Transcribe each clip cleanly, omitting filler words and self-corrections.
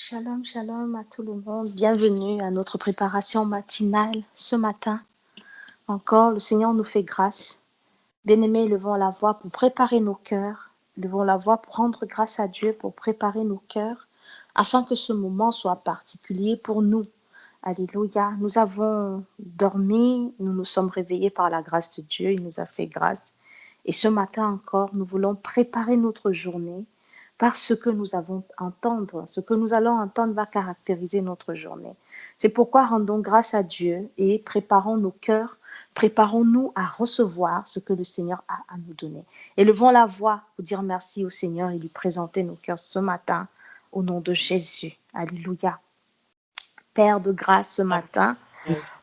Shalom, shalom à tout le monde. Bienvenue à notre préparation matinale ce matin. Encore, le Seigneur nous fait grâce. Bien-aimés, levons la voix pour préparer nos cœurs. Levons la voix pour rendre grâce à Dieu, pour préparer nos cœurs, afin que ce moment soit particulier pour nous. Alléluia. Nous avons dormi, nous nous sommes réveillés par la grâce de Dieu. Il nous a fait grâce. Et ce matin encore, nous voulons préparer notre journée parce que ce que nous allons entendre va caractériser notre journée. C'est pourquoi rendons grâce à Dieu et préparons nos cœurs, préparons-nous à recevoir ce que le Seigneur a à nous donner. Élevons la voix pour dire merci au Seigneur et lui présenter nos cœurs ce matin au nom de Jésus. Alléluia. Père de grâce, ce matin,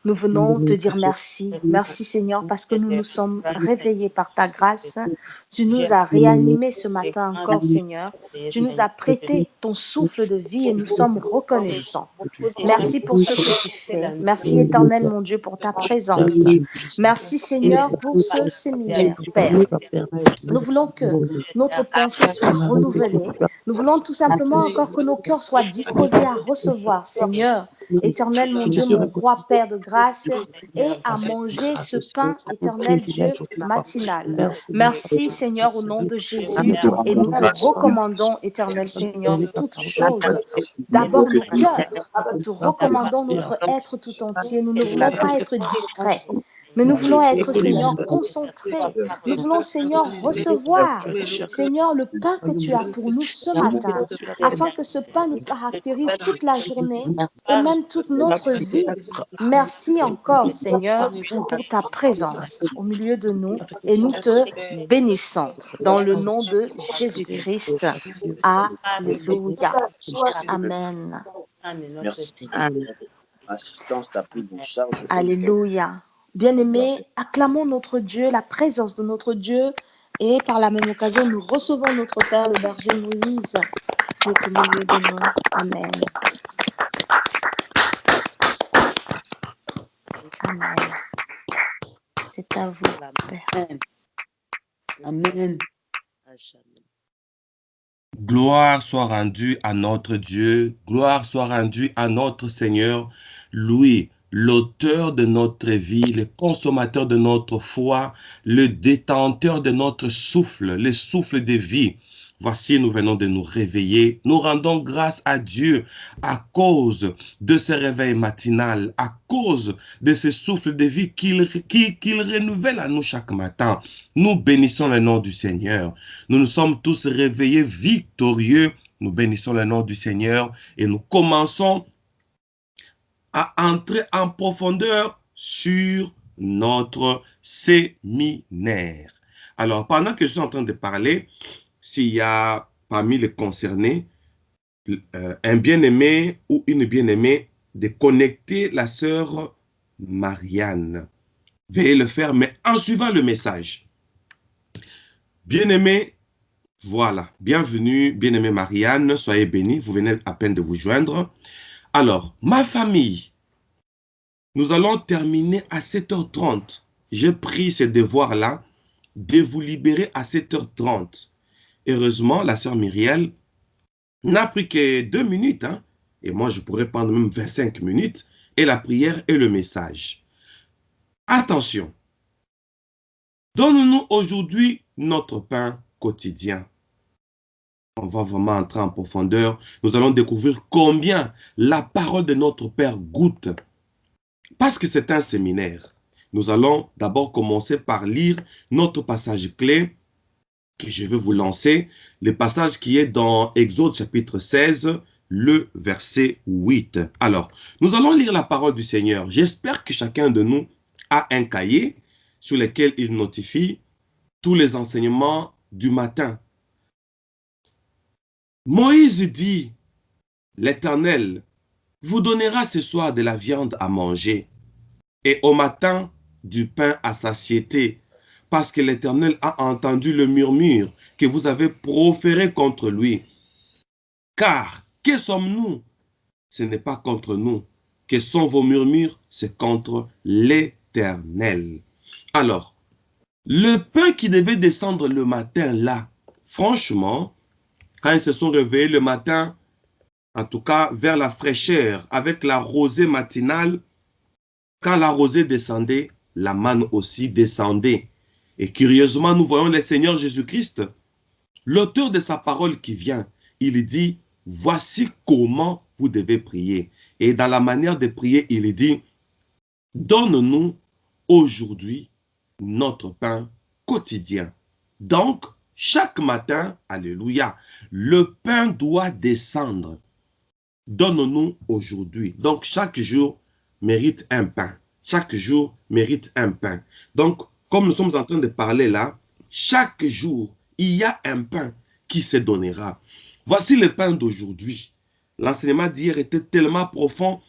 nous venons te dire merci. Merci Seigneur parce que nous nous sommes réveillés par ta grâce. Tu nous as réanimés ce matin encore Seigneur. Tu nous as prêté ton souffle de vie et nous sommes reconnaissants. Merci pour ce que tu fais. Merci éternel mon Dieu pour ta présence. Merci Seigneur pour ce séminaire, Père. Nous voulons que notre pensée soit renouvelée. Nous voulons tout simplement encore que nos cœurs soient disposés à recevoir, Seigneur, éternel mon Dieu, mon roi, Père de grâce, et à manger ce pain, éternel Dieu, matinal. Merci, Seigneur, au nom de Jésus, et nous te recommandons, éternel Seigneur, toutes choses. D'abord nos cœurs, nous te recommandons notre être tout entier. Nous ne voulons pas être distraits. Mais nous voulons être, Seigneur, concentrés. Nous voulons, Seigneur, recevoir, Seigneur, le pain que tu as pour nous ce matin, afin que ce pain nous caractérise toute la journée et même toute notre vie. Merci encore, Seigneur, pour ta présence au milieu de nous et nous te bénissons dans le nom de Jésus-Christ. Alléluia. Amen. Merci pour l'assistance, ta prise en charge. Alléluia. Bien-aimés, acclamons notre Dieu, la présence de notre Dieu, et par la même occasion, nous recevons notre Père, le berger Moïse, qui est au milieu de nous. Amen. Amen. C'est à vous, Père. Amen. Gloire soit rendue à notre Dieu, gloire soit rendue à notre Seigneur, lui, l'auteur de notre vie, le consommateur de notre foi, le détenteur de notre souffle, le souffle de vie. Voici, nous venons de nous réveiller. Nous rendons grâce à Dieu à cause de ce réveil matinal, à cause de ce souffle de vie qu'il renouvelle à nous chaque matin. Nous bénissons le nom du Seigneur. Nous nous sommes tous réveillés victorieux. Nous bénissons le nom du Seigneur et nous commençons à entrer en profondeur sur notre séminaire. Alors, pendant que je suis en train de parler, s'il y a parmi les concernés un bien-aimé ou une bien-aimée, de connecter la sœur Marianne. Veuillez le faire, mais en suivant le message. Bien-aimé, voilà, bienvenue, bien-aimée Marianne, soyez bénie, vous venez à peine de vous joindre. Alors, ma famille, nous allons terminer à 7h30. J'ai pris ce devoir-là de vous libérer à 7h30. Heureusement, la sœur Myriel n'a pris que 2 minutes, hein, et moi je pourrais prendre même 25 minutes, et la prière et le message. Attention, donne-nous aujourd'hui notre pain quotidien. On va vraiment entrer en profondeur. Nous allons découvrir combien la parole de notre Père goûte. Parce que c'est un séminaire. Nous allons d'abord commencer par lire notre passage clé que je vais vous lancer. Le passage qui est dans Exode chapitre 16, le verset 8. Alors, nous allons lire la parole du Seigneur. J'espère que chacun de nous a un cahier sur lequel il notifie tous les enseignements du matin. Moïse dit, l'Éternel vous donnera ce soir de la viande à manger et au matin du pain à satiété, parce que l'Éternel a entendu le murmure que vous avez proféré contre lui. Car, que sommes-nous? Ce n'est pas contre nous. Que sont vos murmures? C'est contre l'Éternel. Alors, le pain qui devait descendre le matin là, franchement, quand ils se sont réveillés le matin, en tout cas vers la fraîcheur, avec la rosée matinale. Quand la rosée descendait, la manne aussi descendait. Et curieusement, nous voyons le Seigneur Jésus-Christ, l'auteur de sa parole qui vient. Il dit, voici comment vous devez prier. Et dans la manière de prier, il dit, donne-nous aujourd'hui notre pain quotidien. Donc, chaque matin, alléluia, le pain doit descendre. Donne-nous aujourd'hui. Donc, chaque jour mérite un pain. Chaque jour mérite un pain. Donc, comme nous sommes en train de parler là, chaque jour, il y a un pain qui se donnera. Voici le pain d'aujourd'hui. L'enseignement d'hier était tellement profond,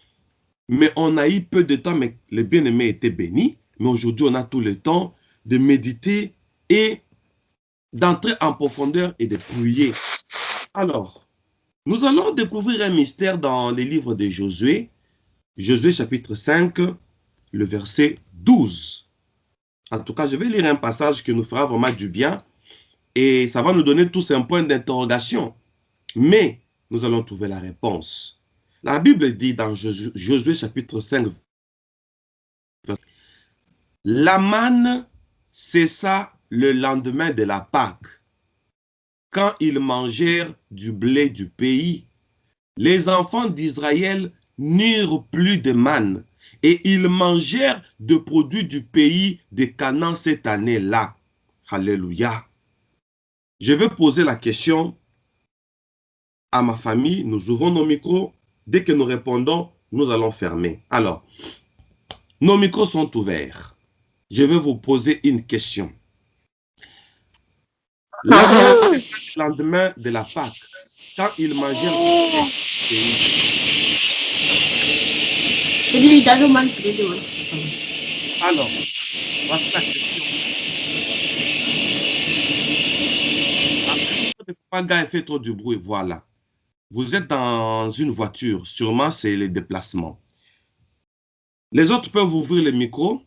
mais on a eu peu de temps, mais les bien-aimés étaient bénis. Mais aujourd'hui, on a tout le temps de méditer et d'entrer en profondeur et de prier. Alors, nous allons découvrir un mystère dans les livres de Josué. Josué chapitre 5, le verset 12. En tout cas, je vais lire un passage qui nous fera vraiment du bien et ça va nous donner tous un point d'interrogation. Mais nous allons trouver la réponse. La Bible dit dans Josué chapitre 5, la manne cessa le lendemain de la Pâque. Quand ils mangèrent du blé du pays, les enfants d'Israël n'eurent plus de manne et ils mangèrent de produits du pays de Canaan cette année-là. Alléluia. Je vais poser la question à ma famille. Nous ouvrons nos micros. Dès que nous répondons, nous allons fermer. Alors, nos micros sont ouverts. Je vais vous poser une question. Le lendemain de la Pâque, quand ils mangèrent du pays, alors, voici la question. Le papagaï fait trop du bruit, voilà. Vous êtes dans une voiture, sûrement c'est les déplacements. Les autres peuvent ouvrir le micro,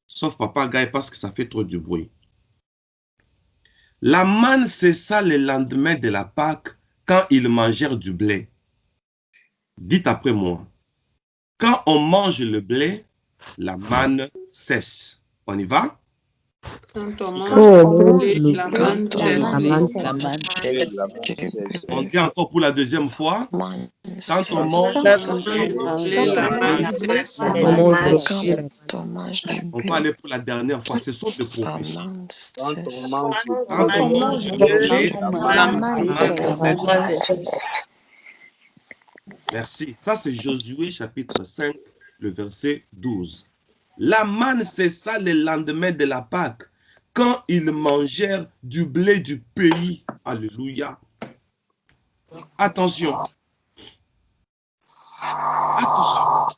sauf papagaï parce que ça fait trop du bruit. La manne cessa le lendemain de la Pâque quand ils mangèrent du blé. Dites après moi. Quand on mange le blé, la manne cesse. On y va? Quand on mange le blé, la manne cesse. On dit encore pour la deuxième fois. Quand on mange le blé, la manne cesse. On va aller pour la dernière fois. Ce sont des prophéties. Quand on mange Quand on mange le blé, la manne cesse. Merci. Ça, c'est Josué chapitre 5, le verset 12. La manne cessa le lendemain de la Pâque, quand ils mangèrent du blé du pays. Alléluia. Attention. Attention.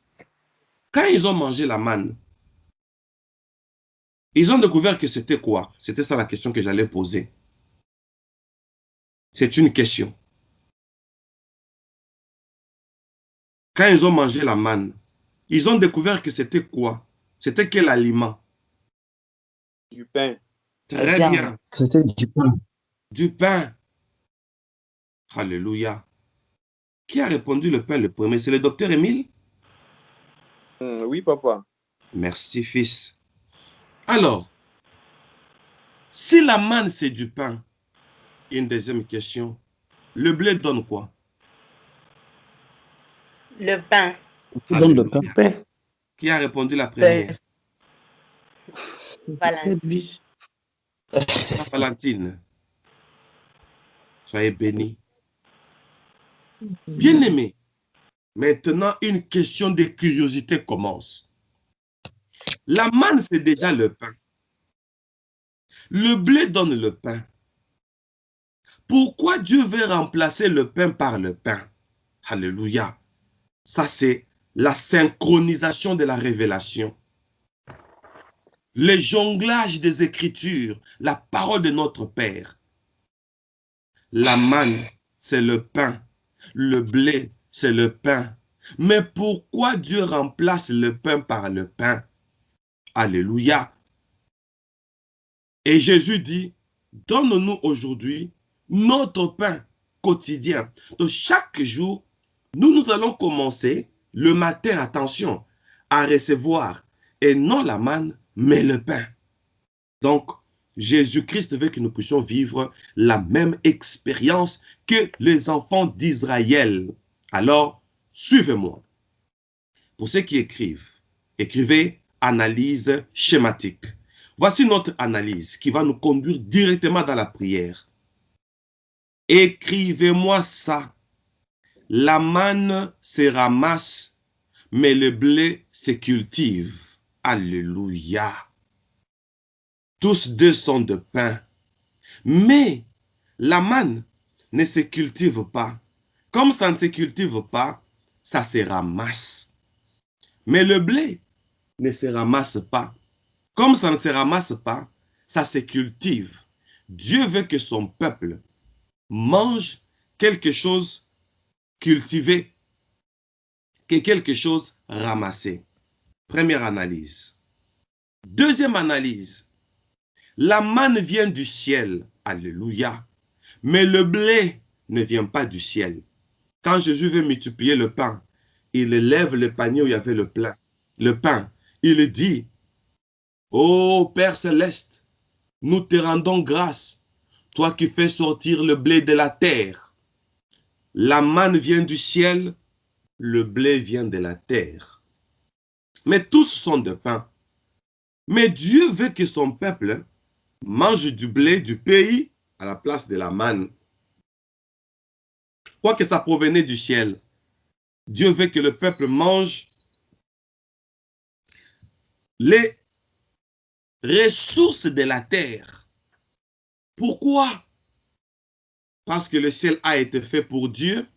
Quand ils ont mangé la manne, ils ont découvert que c'était quoi? C'était ça la question que j'allais poser. C'est une question. Quand ils ont mangé la manne, ils ont découvert que c'était quoi? C'était quel aliment? du pain. Très bien. C'était du pain. Du pain. Alléluia. Qui a répondu le pain le premier? C'est le docteur Émile? Oui, papa. Merci, fils. Alors, si la manne, c'est du pain, une deuxième question, le blé donne quoi? Le pain. Donne le pain. Qui a répondu la première? Valentine. Valentine. Soyez bénis. Bien-aimés, maintenant une question de curiosité commence. La manne, c'est déjà le pain. Le blé donne le pain. Pourquoi Dieu veut remplacer le pain par le pain? Alléluia. Ça, c'est la synchronisation de la révélation. Le jonglage des Écritures, la parole de notre Père. La manne, c'est le pain. Le blé, c'est le pain. Mais pourquoi Dieu remplace le pain par le pain? Alléluia. Et Jésus dit, donne-nous aujourd'hui notre pain quotidien. Donc chaque jour, Nous allons commencer le matin, attention, à recevoir, et non la manne, mais le pain. Donc, Jésus-Christ veut que nous puissions vivre la même expérience que les enfants d'Israël. Alors, suivez-moi. Pour ceux qui écrivent, écrivez analyse schématique. Voici notre analyse qui va nous conduire directement dans la prière. Écrivez-moi ça. La manne se ramasse, mais le blé se cultive. Alléluia. Tous deux sont de pain. Mais la manne ne se cultive pas. Comme ça ne se cultive pas, ça se ramasse. Mais le blé ne se ramasse pas. Comme ça ne se ramasse pas, ça se cultive. Dieu veut que son peuple mange quelque chose cultivé, que quelque chose ramassé. Première analyse. Deuxième analyse. La manne vient du ciel. Alléluia. Mais le blé ne vient pas du ciel. Quand Jésus veut multiplier le pain, il lève le panier où il y avait le pain. Il dit, ô Père céleste, nous te rendons grâce, toi qui fais sortir le blé de la terre. La manne vient du ciel, le blé vient de la terre. Mais tous sont de pain. Mais Dieu veut que son peuple mange du blé du pays à la place de la manne. Quoique ça provenait du ciel, Dieu veut que le peuple mange les ressources de la terre. Pourquoi? Parce que le ciel a été fait pour Dieu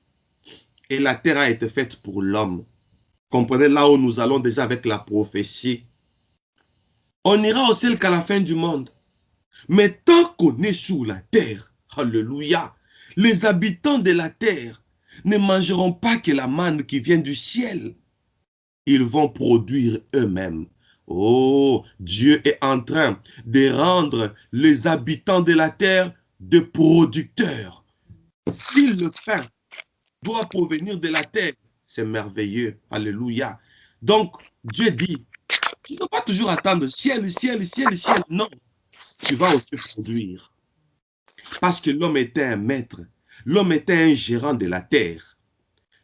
et la terre a été faite pour l'homme. Comprenez là où nous allons déjà avec la prophétie. On n'ira au ciel qu'à la fin du monde. Mais tant qu'on est sur la terre, alléluia, les habitants de la terre ne mangeront pas que la manne qui vient du ciel. Ils vont produire eux-mêmes. Oh, Dieu est en train de rendre les habitants de la terre des producteurs. Si le pain doit provenir de la terre, c'est merveilleux. Alléluia. Donc, Dieu dit, tu ne dois pas toujours attendre ciel, ciel, ciel, ciel. Non, tu vas aussi produire. Parce que l'homme était un maître. L'homme était un gérant de la terre.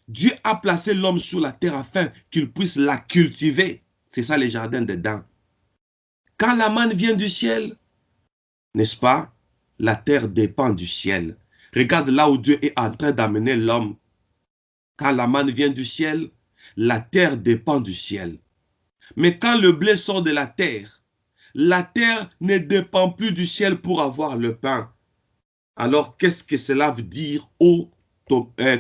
Dieu a placé l'homme sur la terre afin qu'il puisse la cultiver. C'est ça les jardins d'Éden. Quand la manne vient du ciel, n'est-ce pas? La terre dépend du ciel. Regarde là où Dieu est en train d'amener l'homme. Quand la manne vient du ciel, la terre dépend du ciel. Mais quand le blé sort de la terre ne dépend plus du ciel pour avoir le pain. Alors, qu'est-ce que cela veut dire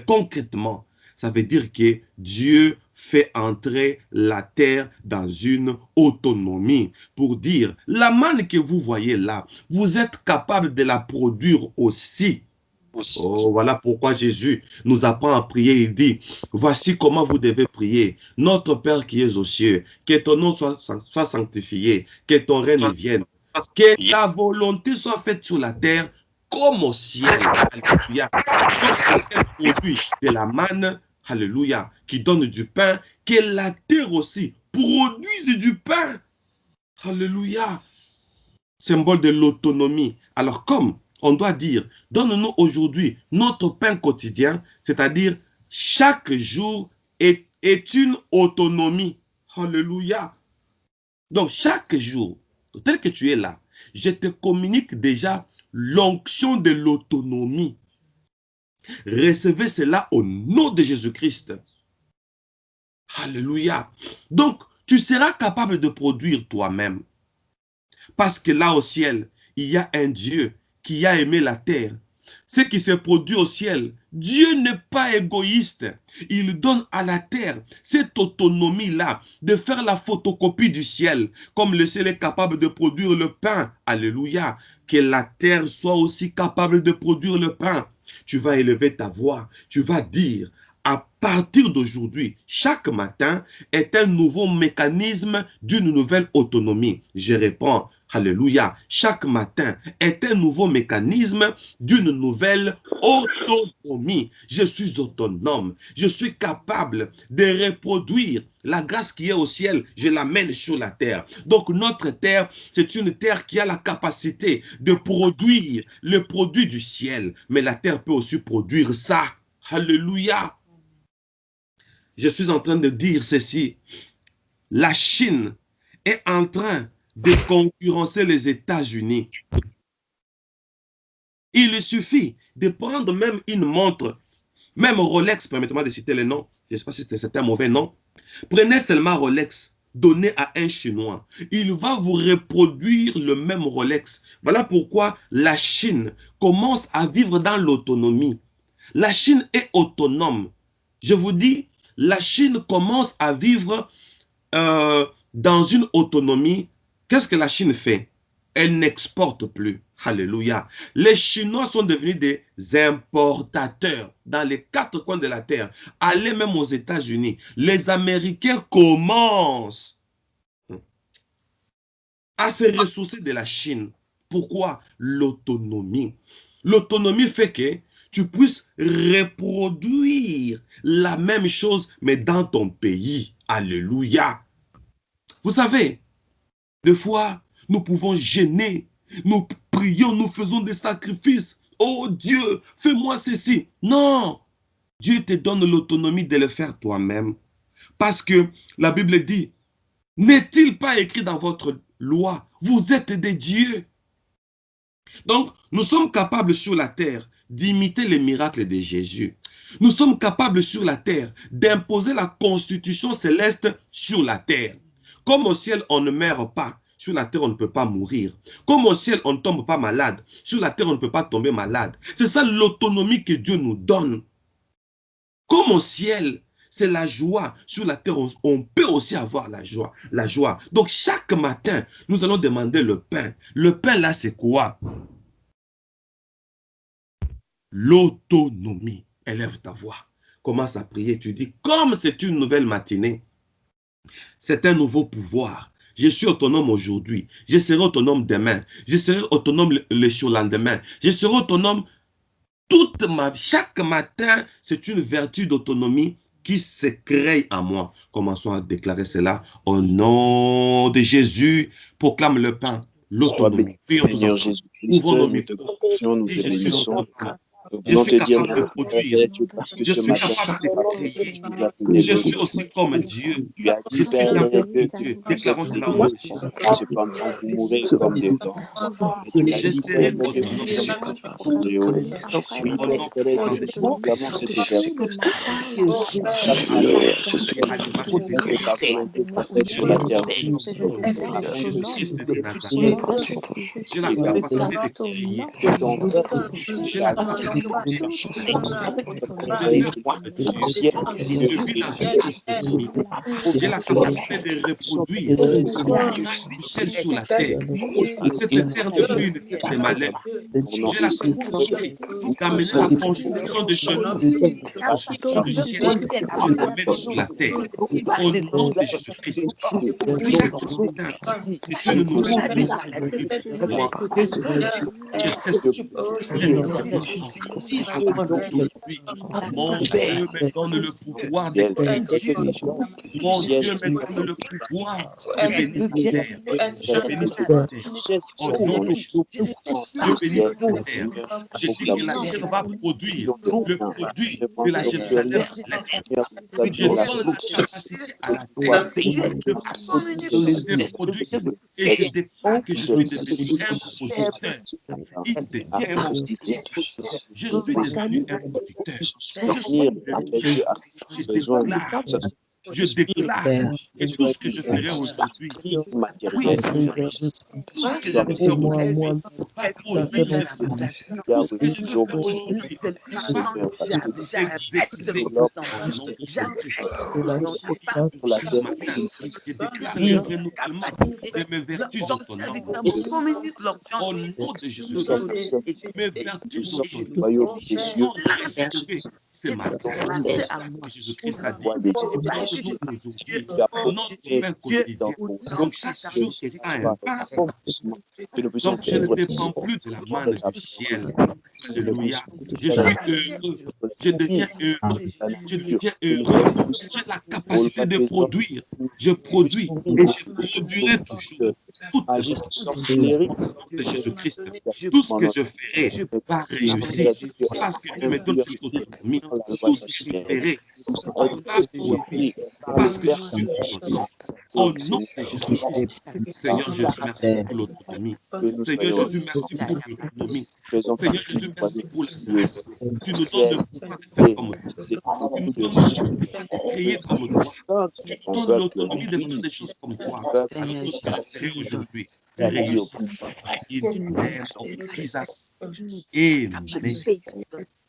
concrètement? Ça veut dire que Dieu fait entrer la terre dans une autonomie pour dire, la manne que vous voyez là, vous êtes capable de la produire aussi. Oh, voilà pourquoi Jésus nous apprend à prier. Il dit, voici comment vous devez prier. Notre Père qui es aux cieux, que ton nom soit sanctifié, que ton règne vienne, que ta volonté soit faite sur la terre comme au ciel. Alléluia. Comme produit de la manne, alléluia, qui donne du pain, que la terre aussi produise du pain. Alléluia. Symbole de l'autonomie. Alors comme on doit dire, donne-nous aujourd'hui notre pain quotidien, c'est-à-dire chaque jour est une autonomie. Alléluia. Donc chaque jour, tel que tu es là, je te communique déjà l'onction de l'autonomie. Recevez cela au nom de Jésus-Christ. Alléluia. Donc, tu seras capable de produire toi-même. Parce que là au ciel, il y a un Dieu qui a aimé la terre. Ce qui se produit au ciel, Dieu n'est pas égoïste. Il donne à la terre cette autonomie-là de faire la photocopie du ciel. Comme le ciel est capable de produire le pain. Alléluia. Que la terre soit aussi capable de produire le pain. Tu vas élever ta voix. Tu vas dire, à partir d'aujourd'hui, chaque matin est un nouveau mécanisme d'une nouvelle autonomie. Je réponds, alléluia, chaque matin est un nouveau mécanisme d'une nouvelle autonomie. Je suis autonome, je suis capable de reproduire la grâce qui est au ciel, je l'amène sur la terre. Donc notre terre, c'est une terre qui a la capacité de produire le produit du ciel, mais la terre peut aussi produire ça. Alléluia. Je suis en train de dire ceci. La Chine est en train de concurrencer les États-Unis. Il suffit de prendre même une montre, même Rolex, permettez-moi de citer les noms, je ne sais pas si c'est un mauvais nom. Prenez seulement Rolex, donnez à un Chinois. Il va vous reproduire le même Rolex. Voilà pourquoi la Chine commence à vivre dans l'autonomie. La Chine est autonome. Je vous dis, la Chine commence à vivre dans une autonomie. Qu'est-ce que la Chine fait? Elle n'exporte plus. Alléluia. Les Chinois sont devenus des importateurs dans les 4 coins de la terre. Allez même aux États-Unis. Les Américains commencent à se ressourcer de la Chine. Pourquoi? L'autonomie. L'autonomie fait que tu puisses reproduire la même chose, mais dans ton pays. Alléluia. Vous savez, des fois, nous pouvons gêner, nous prions, nous faisons des sacrifices. Oh Dieu, fais-moi ceci. Non, Dieu te donne l'autonomie de le faire toi-même. Parce que la Bible dit, n'est-il pas écrit dans votre loi, vous êtes des dieux. Donc, nous sommes capables sur la terre d'imiter les miracles de Jésus. Nous sommes capables sur la terre d'imposer la constitution céleste sur la terre. Comme au ciel, on ne meurt pas. Sur la terre, on ne peut pas mourir. Comme au ciel, on ne tombe pas malade. Sur la terre, on ne peut pas tomber malade. C'est ça l'autonomie que Dieu nous donne. Comme au ciel, c'est la joie. Sur la terre, on peut aussi avoir la joie. La joie. Donc, chaque matin, nous allons demander le pain. Le pain, là, c'est quoi? L'autonomie. Élève ta voix. Commence à prier. Tu dis, comme c'est une nouvelle matinée, c'est un nouveau pouvoir. Je suis autonome aujourd'hui. Je serai autonome demain. Je serai autonome le surlendemain. Je serai autonome toute ma vie. Chaque matin, c'est une vertu d'autonomie qui se crée en moi. Commençons à déclarer cela. Au nom de Jésus, proclame le pain, l'autonomie. Prions tous ensemble. Ouvrons nos micros. Et je suis autonome. Je suis capable de produire. Je suis capable de créer. Je suis aussi comme Dieu. Je suis un peu de Dieu. Déclarons cela au nom de Jésus. Je serai j'ai la capacité de créer. J'ai la capacité de j'ai la capacité de reproduire du ciel sur la terre. Cette terre ne plus une terre de malheur. J'ai la capacité d'amener la construction de chenilles, la construction du ciel, je l'amène sur la terre. Au nom de Jésus-Christ, chaque matin, c'est une nouvelle vie pour moi. Je cesse mon Dieu me donne le pouvoir de créer. Mon Dieu me donne le pouvoir de bénir la terre. Je bénis cette terre. Au nom de Jésus-Christ, je bénis cette terre. Je dis que la terre va produire le produit de la Jérusalem céleste. Je donne la capacité à la terre de produire. Et je déclare que je suis devenu un producteur. Il devient mon producteur. Je suis devenu un producteur. Je déclare que tout ce que je ferai aujourd'hui, oui, tout ce que je vais faire aujourd'hui va produire chez la terre. Tout ce que je vais faire aujourd'hui va s'exécuter au nom de Jésus-Christ. Ce matin, je déclare le renouvellement de mes vertus autonomes. Au nom de Jésus-Christ, mes vertus autonomes sont restaurées. ce matin. C'est ça que Jésus-Christ a dit. Donne-nous aujourd'hui notre pain quotidien. Donc, chaque jour étant un pain. Donc, je ne dépends plus de la manne du ciel. Alléluia. Je suis heureux. Je deviens heureux. Je deviens heureux. J'ai la capacité de produire. Je produis et je produirai toujours. Toute de Jésus-Christ, tout ce que je ferai va réussir parce que Dieu me donne cette autonomie. Tout ce que je ferai va survivre parce que je suis autonome. Au nom de Jésus-Christ, Seigneur Jésus, merci pour l'autonomie. Seigneur Jésus, merci pour l'autonomie. Seigneur Jésus, merci pour la grâce. Tu nous donnes le pouvoir de faire comme toi. Tu nous donnes le pouvoir de créer comme toi. Tu nous donnes l'autonomie de faire des choses comme toi. Alors tout ce que je ferai aujourd'hui, je réussis. In the name of Jesus. Amen.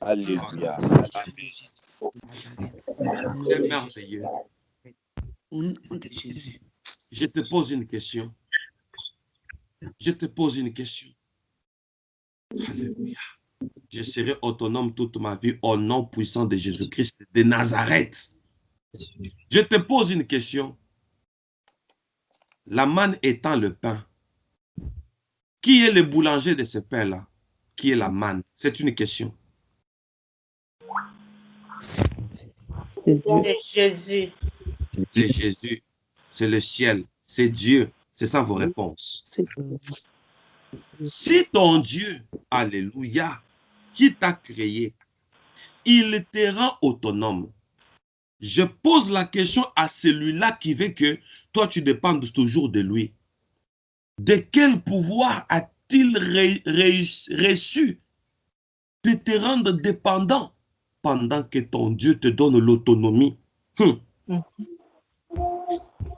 Alléluia. C'est merveilleux. Je te pose une question. Je te pose une question. Alléluia. Je serai autonome toute ma vie au nom puissant de Jésus-Christ de Nazareth. Je te pose une question. La manne étant le pain. Qui est le boulanger de ce pain-là? Qui est la manne? C'est une question. C'est Jésus. C'est Jésus. C'est le ciel. C'est Dieu. C'est ça vos réponses. Si ton Dieu, alléluia, qui t'a créé, il te rend autonome. Je pose la question à celui-là qui veut que toi tu dépendes toujours de lui. De quel pouvoir a-t-il reçu de te rendre dépendant pendant que ton Dieu te donne l'autonomie?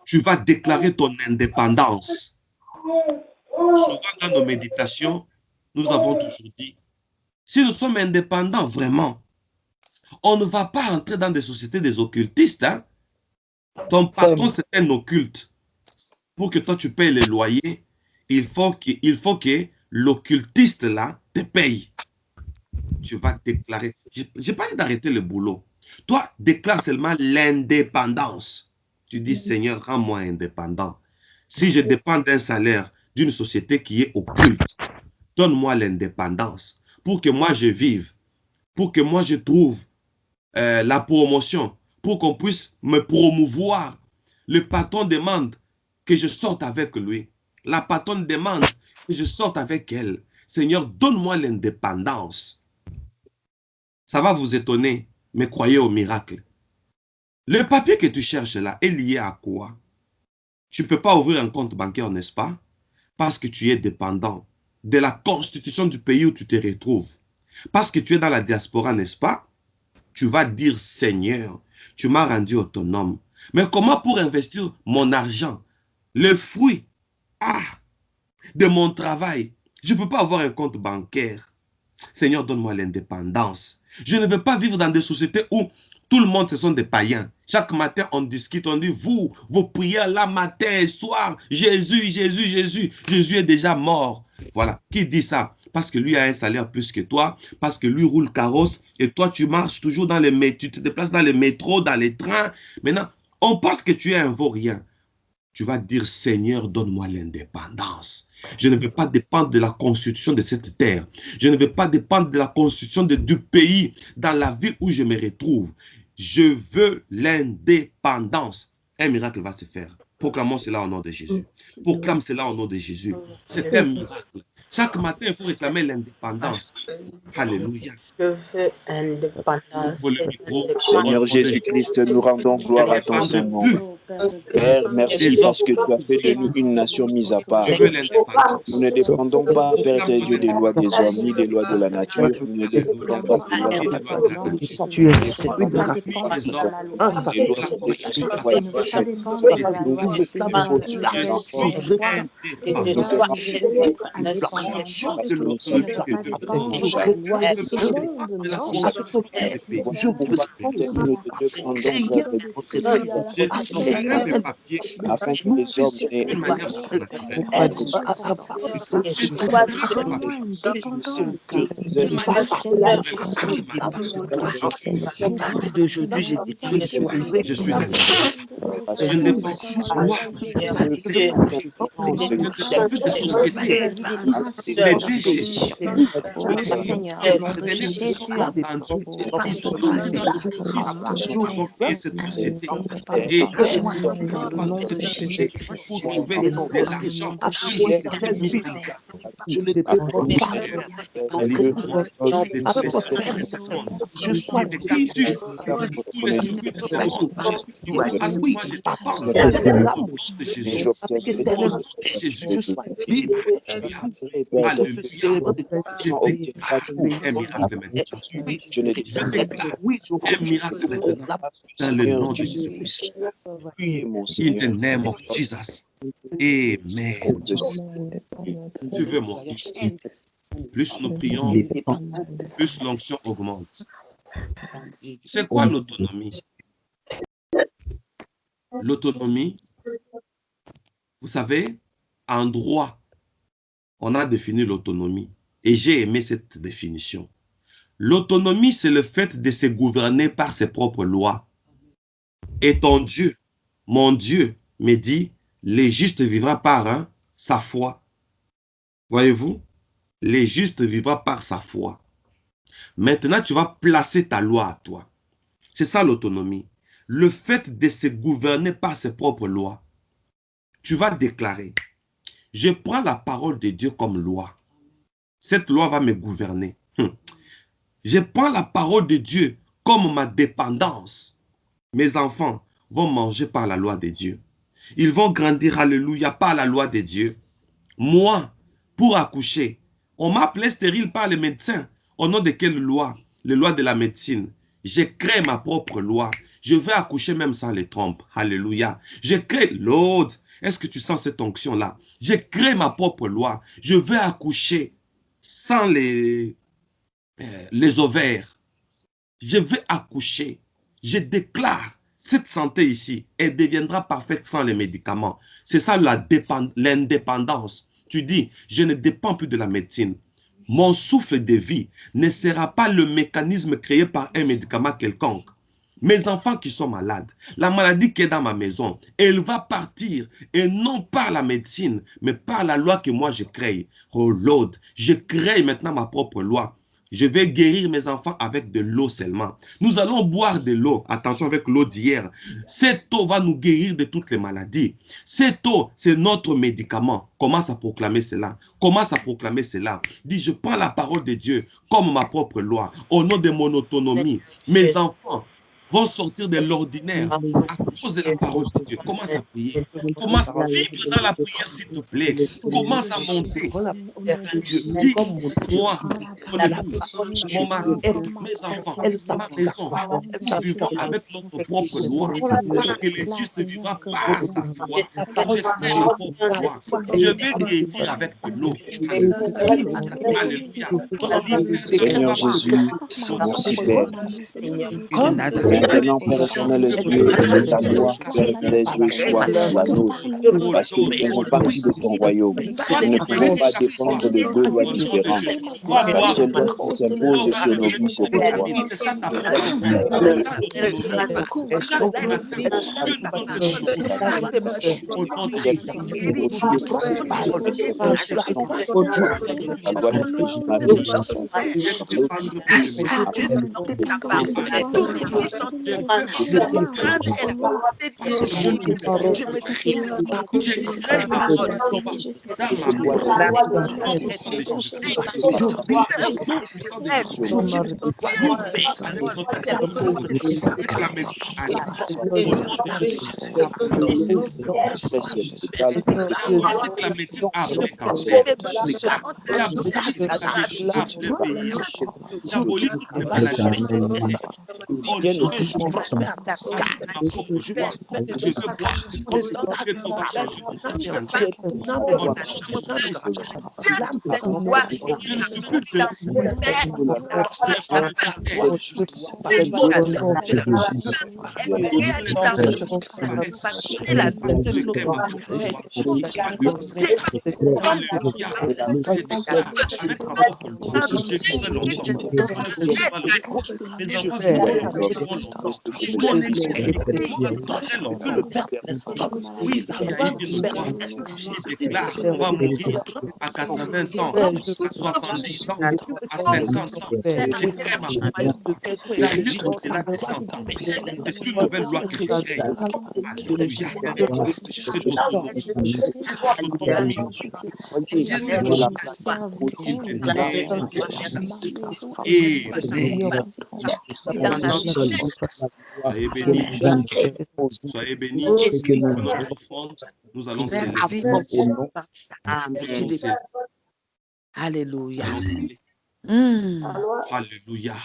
Tu vas déclarer ton indépendance. Souvent dans nos méditations, nous avons toujours dit, si nous sommes indépendants vraiment, on ne va pas entrer dans des sociétés des occultistes. Hein? Ton patron, c'est un occulte. Pour que toi, tu payes les loyers, il faut que l'occultiste là te paye. Tu vas déclarer. J'ai pas dit d'arrêter le boulot. Toi, déclare seulement l'indépendance. Tu dis, Seigneur, rends-moi indépendant. Si je dépends d'un salaire d'une société qui est occulte, donne-moi l'indépendance pour que moi je vive, pour que moi je trouve la promotion, pour qu'on puisse me promouvoir. Le patron demande que je sorte avec lui. La patronne demande que je sorte avec elle. Seigneur, donne-moi l'indépendance. Ça va vous étonner, mais croyez au miracle. Le papier que tu cherches là est lié à quoi? Tu ne peux pas ouvrir un compte bancaire, n'est-ce pas? Parce que tu es dépendant de la constitution du pays où tu te retrouves. Parce que tu es dans la diaspora, n'est-ce pas? Tu vas dire, Seigneur, tu m'as rendu autonome. Mais comment pour investir mon argent, le fruit de mon travail? Je ne peux pas avoir un compte bancaire. Seigneur, donne-moi l'indépendance. Je ne veux pas vivre dans des sociétés où tout le monde, ce sont des païens. Chaque matin, on discute, on dit, vous, vos prières là, matin et soir, Jésus, Jésus, Jésus. Jésus est déjà mort. Voilà. Qui dit ça? Parce que lui a un salaire plus que toi, parce que lui roule carrosse, et toi, tu marches toujours dans les métros, tu te déplaces dans les métros, dans les trains. Maintenant, on pense que tu es un vaurien. Tu vas dire, Seigneur, donne-moi l'indépendance. Je ne veux pas dépendre de la constitution de cette terre. Je ne veux pas dépendre de la constitution du pays dans la ville où je me retrouve. Je veux l'indépendance. Un miracle va se faire. Proclamons cela au nom de Jésus. Proclame cela au nom de Jésus. C'est un miracle. Chaque matin, il faut réclamer l'indépendance. Alléluia. Je veux indépendance. Ouvre le micro. Seigneur Jésus-Christ, nous rendons gloire à ton Saint-Nom. Père, merci parce que tu as fait de nous une nation mise à part. Je veux l'indépendance. Nous ne dépendons pas, Père de Dieu, des lois des hommes ni des lois de la nature. Nous ne dépendons pas des lois de la nature. Nous sommes des lois de la monde, de la non, consommation de ces pays. Voilà pourquoi je termine de Dieu, prendons grâce à Dieu, J'ai chacun des papiers afin que les hommes aient d'une manière surnaturelle. J'ai Dieu, chacun des rends-moi papiers indépendante d'une manière surnaturelle ce matin. dans mon visage de prière. Je suis indépendant. Je ne dépends plus de loi. Je ne dépends plus de société. Vis-à-vis des principes Les de DG, Oh Seigneur, au nom la de dernière fois Jésus, qu'on a entendu, oh ils Père, ont donné une entreprise rends-moi pour indépendante contrôler cette société. Et dans le nom de pour Jésus-Christ. trouver de Dans le nom l'argent, de une société Jésus-Christ, mystique. Père. Mon Seigneur, Dieu, de tous les circuits de ce monde, qui est captif de tous les circuits de ce monde. Tu vois, à ce moment, je parle au nom de mais Jésus. j'obtiens Au nom de Jésus. de Dieu. Alléluia. Père, de Alléluia. Je obtiendra déclare tout. un miracle maintenant. Je ne Je déclare un miracle maintenant dans le Seigneur nom de Dieu, Jésus-Christ. oui, mon In the Seigneur. name of Jesus. Amen. Tu veux moi. Plus nous prions, plus l'onction augmente. C'est quoi l'autonomie? L'autonomie, vous savez, en droit, on a défini l'autonomie. Et j'ai aimé cette définition. L'autonomie, c'est le fait de se gouverner par ses propres lois. Et ton Dieu, mon Dieu, me dit, les justes vivra par sa foi. Voyez-vous? Les justes vivra par sa foi. Maintenant, tu vas placer ta loi à toi. C'est ça l'autonomie. Le fait de se gouverner par ses propres lois. Tu vas déclarer, je prends la parole de Dieu comme loi. Cette loi va me gouverner. Je prends la parole de Dieu comme ma dépendance. Mes enfants vont manger par la loi de Dieu. Ils vont grandir, alléluia, par la loi de Dieu. Moi, pour accoucher, on m'a appelé stérile par les médecins. Au nom de quelle loi? Les lois de la médecine. J'ai créé ma propre loi. Je vais accoucher même sans les trompes. Alléluia. J'ai créé l'autre. Est-ce que tu sens cette onction-là? J'ai créé ma propre loi. Je vais accoucher sans les ovaires. Je vais accoucher. Je déclare cette santé ici, elle deviendra parfaite sans les médicaments. C'est ça l'indépendance. Tu dis, je ne dépends plus de la médecine. Mon souffle de vie ne sera pas le mécanisme créé par un médicament quelconque. Mes enfants qui sont malades, la maladie qui est dans ma maison, elle va partir, et non par la médecine, mais par la loi que moi je crée. Oh Lord, je crée maintenant ma propre loi. Je vais guérir mes enfants avec de l'eau seulement. Nous allons boire de l'eau. Attention avec l'eau d'hier. Cette eau va nous guérir de toutes les maladies. Cette eau, c'est notre médicament. Commence à proclamer cela. Commence à proclamer cela. Dis, je prends la parole de Dieu comme ma propre loi. Au nom de mon autonomie, mes enfants vont sortir de l'ordinaire à cause de la parole de Dieu. Commence à prier. Commence à vivre dans la prière, s'il te plaît. Commence à monter. Dis, moi, mon épouse, mon mari, mes enfants, ma maison, nous vivons avec notre propre loi. Parce que les justes vivra par sa foi. Je crée ma propre loi. Je vais guérir avec de l'eau. Alléluia. Seigneur Jésus, merci Père. Maintenant, Père éternel Dieu, que ta loi, Père éternel Dieu, soit la nôtre. Parce que nous faisons partie de ton royaume. Nous ne pouvons pas dépendre de deux lois différentes. La seule loi qui s'impose de nos vies, c'est ta loi. C'est ça ta propre chaque matin, Dieu nous donne un choix. Au nom de Jésus. La loi de Jésus. Je ne dépendrai plus j'abolis toutes les maladies. Au nom de je suis prospère. Ajoute encore joie. Je veux voir que ton changement au nom de Jésus-Christ. Je ne suis plus perdu. Je n'ai pas de terre. Je déclare avec ma propre bouche, je vivrai longtemps. Je vivrai longtemps. Mes enfants vivront longtemps. Mon ennemi vivrai longtemps. Oui, Yaïd Loua, il déclare qu'on va mourir à 80 ans, à 70 ans, à 50 ans. Je crée ma parole. D'aller au-delà des 100 ans. C'est une nouvelle loi que je crée. Alléluia. Parce que j'ai cette autonomie. J'ai cette autonomie. J'ai cette autonomie. In the name of Jesus. Amen. Soyez bénis. Soyez bénis. Pour notre offrande, nous allons célébrer. Alléluia. Alléluia. Alléluia.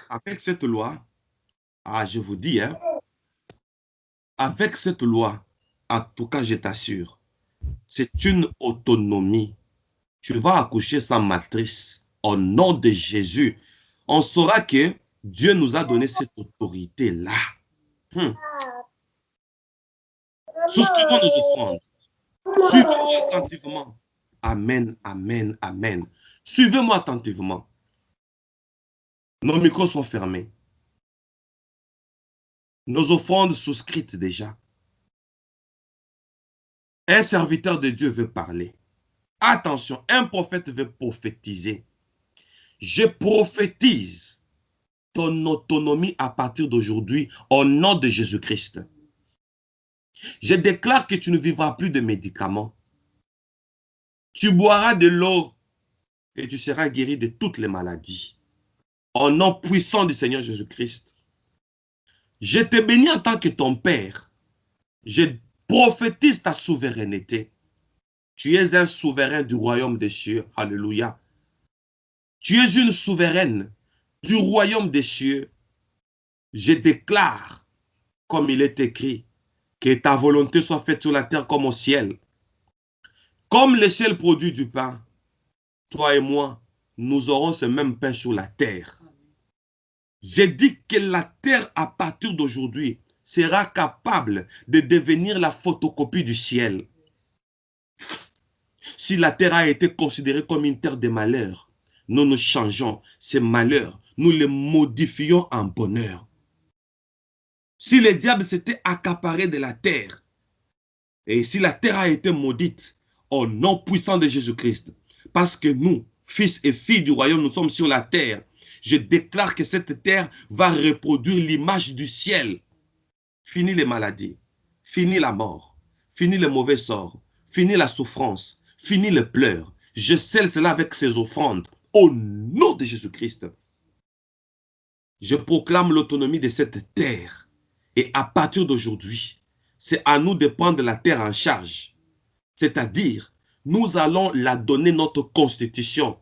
Avec cette loi, je vous dis, avec cette loi, en tout cas, je t'assure, c'est une autonomie. Tu vas accoucher sans matrice. Au nom de Jésus, on saura que Dieu nous a donné cette autorité-là. Souscrivons nos offrandes. Suivez-moi attentivement. Amen, amen, amen. Suivez-moi attentivement. Nos micros sont fermés. Nos offrandes souscrites déjà. Un serviteur de Dieu veut parler. Attention, un prophète veut prophétiser. Je prophétise ton autonomie à partir d'aujourd'hui au nom de Jésus-Christ. Je déclare que tu ne vivras plus de médicaments. Tu boiras de l'eau et tu seras guéri de toutes les maladies. Au nom puissant du Seigneur Jésus-Christ. Je te bénis en tant que ton Père. Je prophétise ta souveraineté. Tu es un souverain du royaume des cieux. Alléluia. Tu es une souveraine du royaume des cieux. Je déclare, comme il est écrit, que ta volonté soit faite sur la terre comme au ciel. Comme le ciel produit du pain, toi et moi, nous aurons ce même pain sur la terre. Je dis que la terre, à partir d'aujourd'hui, sera capable de devenir la photocopie du ciel. Si la terre a été considérée comme une terre de malheur, nous changeons ces malheurs, nous les modifions en bonheur. Si le diable s'était accaparé de la terre, et si la terre a été maudite, au nom puissant de Jésus-Christ, parce que nous, fils et filles du royaume, nous sommes sur la terre, je déclare que cette terre va reproduire l'image du ciel. Fini les maladies, fini la mort, fini le mauvais sort, fini la souffrance, fini le pleurs. Je scelle cela avec ces offrandes au nom de Jésus-Christ. Je proclame l'autonomie de cette terre. Et à partir d'aujourd'hui, c'est à nous de prendre la terre en charge. C'est-à-dire, nous allons la donner notre constitution.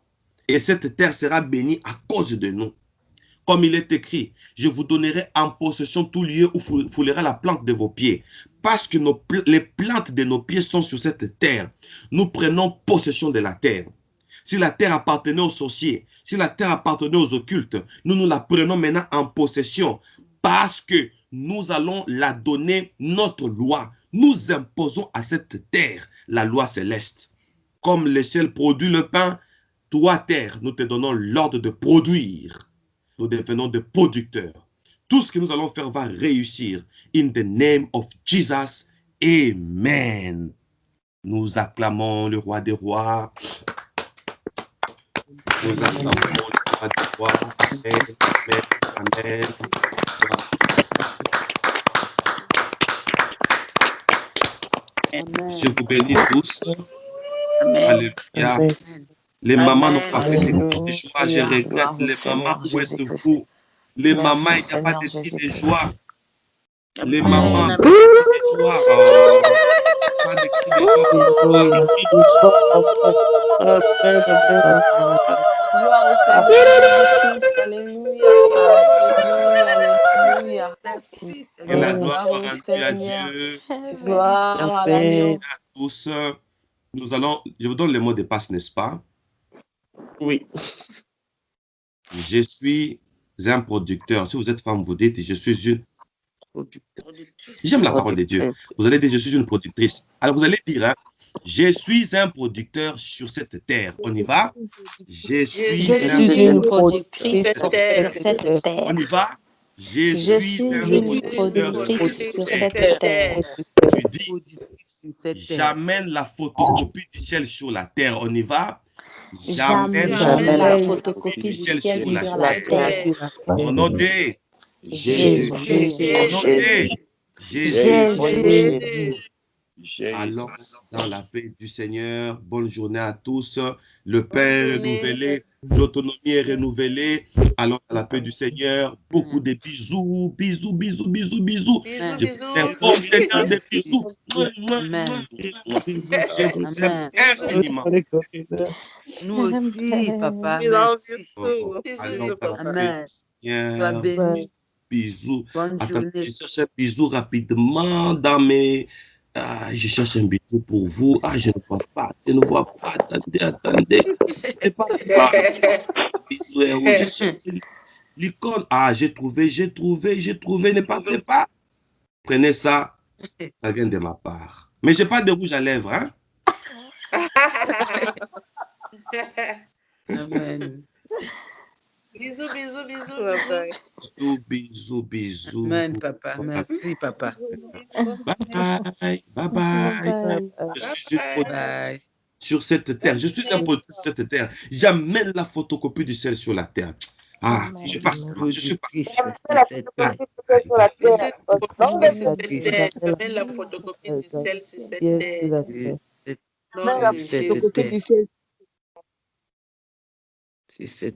Et cette terre sera bénie à cause de nous. Comme il est écrit, je vous donnerai en possession tout lieu où foulera la plante de vos pieds. Parce que les plantes de nos pieds sont sur cette terre. Nous prenons possession de la terre. Si la terre appartenait aux sorciers, si la terre appartenait aux occultes, nous la prenons maintenant en possession. Parce que nous allons la donner notre loi. Nous imposons à cette terre la loi céleste. Comme le ciel produit le pain, toi terre, nous te donnons l'ordre de produire. Nous devenons des producteurs. Tout ce que nous allons faire va réussir. In the name of Jesus, Amen. Nous acclamons le roi des rois. Nous acclamons le roi des rois. Amen, amen, amen. Amen. Je vous bénis tous. Amen. Alléluia. Amen. Les mamans n'ont Amen. pas fait Alléluia. de joie. Je regrette Gloire au les Seigneur mamans. Où Jésus-Christ. êtes-vous? Les Merci, mamans, il n'y a pas Seigneur de cri de Jésus-Christ. joie. Les Amen. mamans, Amen. pas de cri de joie. Oh, pas de cri de joie. Alléluia. Cri de joie. Amen, amen, amen. Gloire au Seigneur Jésus-Christ. Alléluia. Alléluia. Alléluia. Merci, Que la Seigneur. gloire Gloire soit au rendue à Seigneur. Dieu. Gloire à l'agneau. Amen. À tous. Nous allons, je vous donne les mots de passe, n'est-ce pas? Oui. Je suis un producteur. Si vous êtes femme, vous dites, je suis une... J'aime la parole de Dieu. Vous allez dire, je suis une productrice. Alors, vous allez dire, hein, je suis un producteur sur cette terre. On y va? Je suis Je suis une productrice sur cette terre. On y va? Je Je suis suis un une producteur productrice sur terre. cette terre. Tu dis, j'amène la photocopie du ciel sur la terre. On y va? J'amène la photocopie du ciel sur la terre. Au nom de Jésus. Au nom de Jésus. Allons dans la paix du Seigneur. Bonne journée à tous. Le Père est renouvelé. L'autonomie est renouvelée. Allons dans la paix du Seigneur. Beaucoup de bisous, bisous, bisous, bisous, bisous. Je vous fais des bisous. Amen. Je vous aime infiniment. Nous aussi, papa. Merci. Allons dans la paix Amen. du Sois Seigneur. béni. Bisous. Bonne Attends, journée. je cherche un bisou rapidement dans mes... Ah, je cherche un bisou pour vous. Ah, je ne vois pas. Je ne vois pas. Attendez, attendez. C'est pas là. Bisou est où? Je cherche l'icône. Ah, j'ai trouvé. Ne partez pas. Prenez ça. Ça vient de ma part. Mais je n'ai pas de rouge à lèvres, hein? Amen. Bisous, bisous, bisous. Bisous. Amen, papa. Merci, papa. Bye. Bye. Je suis une Bye. sur cette terre. Je suis un producteur sur cette terre. J'amène la photocopie du ciel sur la terre. Ah, je passe. Je suis pas. J'amène la photocopie du ciel sur cette terre. C'est